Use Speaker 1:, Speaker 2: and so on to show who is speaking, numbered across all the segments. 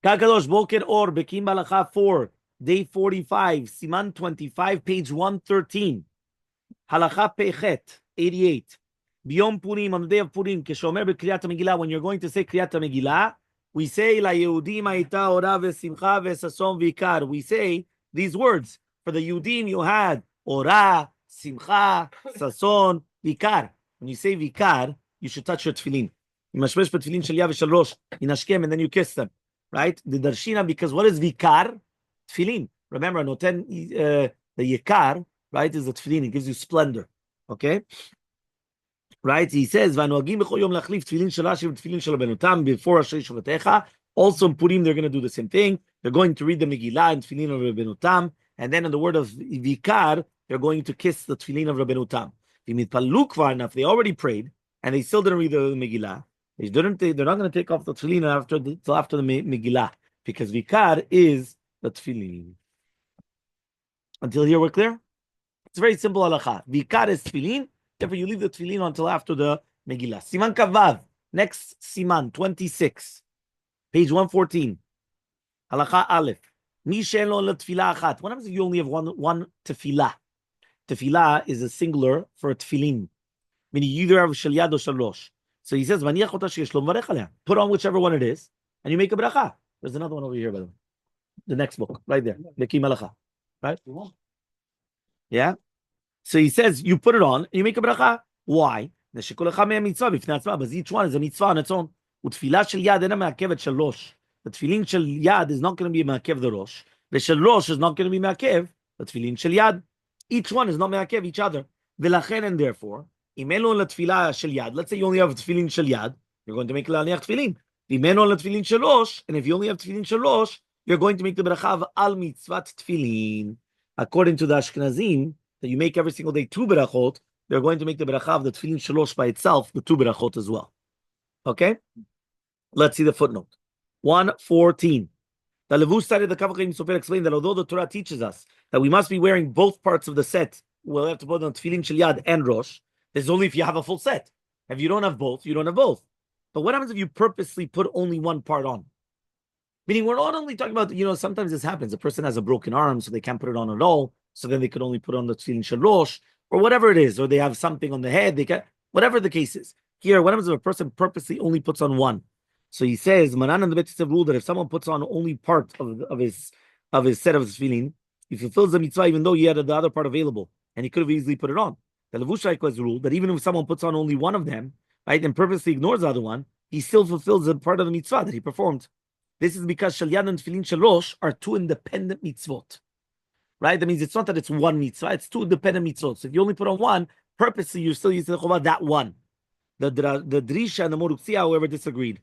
Speaker 1: Kakadosh Boker Or Bekiim Bahalacha 4, day 45, Siman 25, page 113. Halacha Pechet 88. Biyom Purim, on the day of Purim, Keshomer B'Kriyat Megillah, when you're going to say Kriyat Megillah, we say La Yehudim Hayta Ora V'Simcha V'Sason V'Ikar. We say these words. For the Yehudim, you had Ora, Simcha, Sason, V'Ikar. When you say V'Ikar, you should touch your tefillin. You mashmesh b'tefillin shel Yad v'shel Rosh, in Ashkem, and then you kiss them. Right? The Darshina, because what is V'Ikar? Tefillin. Remember, Noten, the Yekar, right, is the tefillin. It gives you splendor. Okay? Right? He says, "V'anoagim b'chol yom lachlif tefillin shel Rashi v'tefillin shel Rabbenutam before Ashrei Shvatecha." Also in Purim, they're going to do the same thing. They're going to read the Megillah and tefillin of Rabbenutam, and then in the word of Vikar, they're going to kiss the tefillin of Rabbenutam. If they already prayed and they still didn't read the Megillah, they're not going to take off the tefillin till after the Megillah, because Vikar is the tefillin. Until here, we're clear? It's very simple halacha. Vikar is tefillin. Therefore, you leave the tefillin until after the Megillah. Siman Kavav. Next Siman 26. Page 114. Halacha Aleph. Mi she'en lo letfilah achat. What happens if you only have one tefillah? Tefillah is a singular for a tefillin. Meaning you either have shel yad or shel rosh. So he says, V'niach ota sheyesh lo mevarech aleh. Put on whichever one it is, and you make a bracha. There's another one over here, by the way. The next book, right there. Bekiim Halacha. Right? Yeah? So he says, you put it on, and you make a bracha. Why? But each one is a mitzvah on its own. The tefillin shel yad is not going to be ma'akev the rosh. The shel rosh is not going to be ma'akev the tefillin shel yad. Each one is not ma'akev each other. And therefore, let's say you only have tefillin shel yad, you're going to make l'aniach tefillin. And if you only have tefillin shel rosh, you're going to make the bracha of al mitzvat tefillin. According to the Ashkenazim, that you make every single day two berachot, they're going to make the beracha of the tefillin shalosh by itself, the two berachot as well. Okay? Let's see the footnote. 114. The Levush side of the Kavach Sofer explained that although the Torah teaches us that we must be wearing both parts of the set, we'll have to put on tefillin shel yad and rosh. This is only if you have a full set. If you don't have both, you don't have both. But what happens if you purposely put only one part on? Meaning, we're not only talking about, sometimes this happens. A person has a broken arm, so they can't put it on at all. So then they could only put on the tefillin shel rosh, or whatever it is, or they have something on the head. They can, whatever the case is. Here, what happens if a person purposely only puts on one? So he says, Manan and the Bet Yosef rule that if someone puts on only part of his set of tefillin, he fulfills the mitzvah even though he had the other part available, and he could have easily put it on. The Levush has rule that even if someone puts on only one of them, right, and purposely ignores the other one, he still fulfills the part of the mitzvah that he performed. This is because shel yad and tefillin shel rosh are two independent mitzvot. Right? That means it's not that it's one mitzvah, it's two independent mitzvot. So if you only put on one, purposely you're still using the chobah that one. The Drisha and the Morutzia, however, disagreed.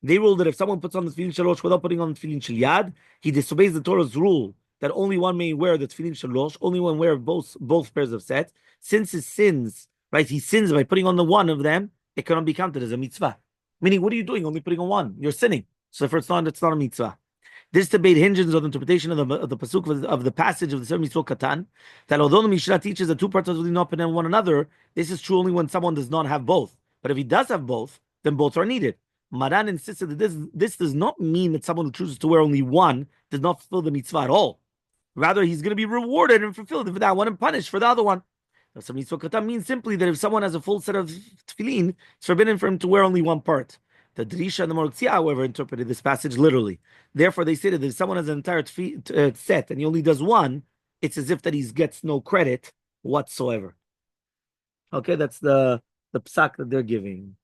Speaker 1: They ruled that if someone puts on the tefillin shel rosh without putting on the tefillin shel yad, he disobeys the Torah's rule that only one may wear the tefillin shel rosh, only one wear both pairs of set. Since his sins, right, he sins by putting on the one of them, it cannot be counted as a mitzvah. Meaning, what are you doing? Only putting on one. You're sinning. So if it's not a mitzvah. This debate hinges on the interpretation of the pasuk of the passage of the Sefer Mitzvot Katan, that although the Mishnah teaches that two parts are not dependent on one another, this is true only when someone does not have both. But if he does have both, then both are needed. Maran insisted that this does not mean that someone who chooses to wear only one does not fulfill the mitzvah at all. Rather, he's going to be rewarded and fulfilled for that one and punished for the other one. So Mitzvot Katan means simply that if someone has a full set of tefillin, it's forbidden for him to wear only one part. The Drisha and the Morutzia, however, interpreted this passage literally. Therefore, they stated that if someone has an entire set and he only does one, it's as if that he gets no credit whatsoever. Okay, that's the psak that they're giving.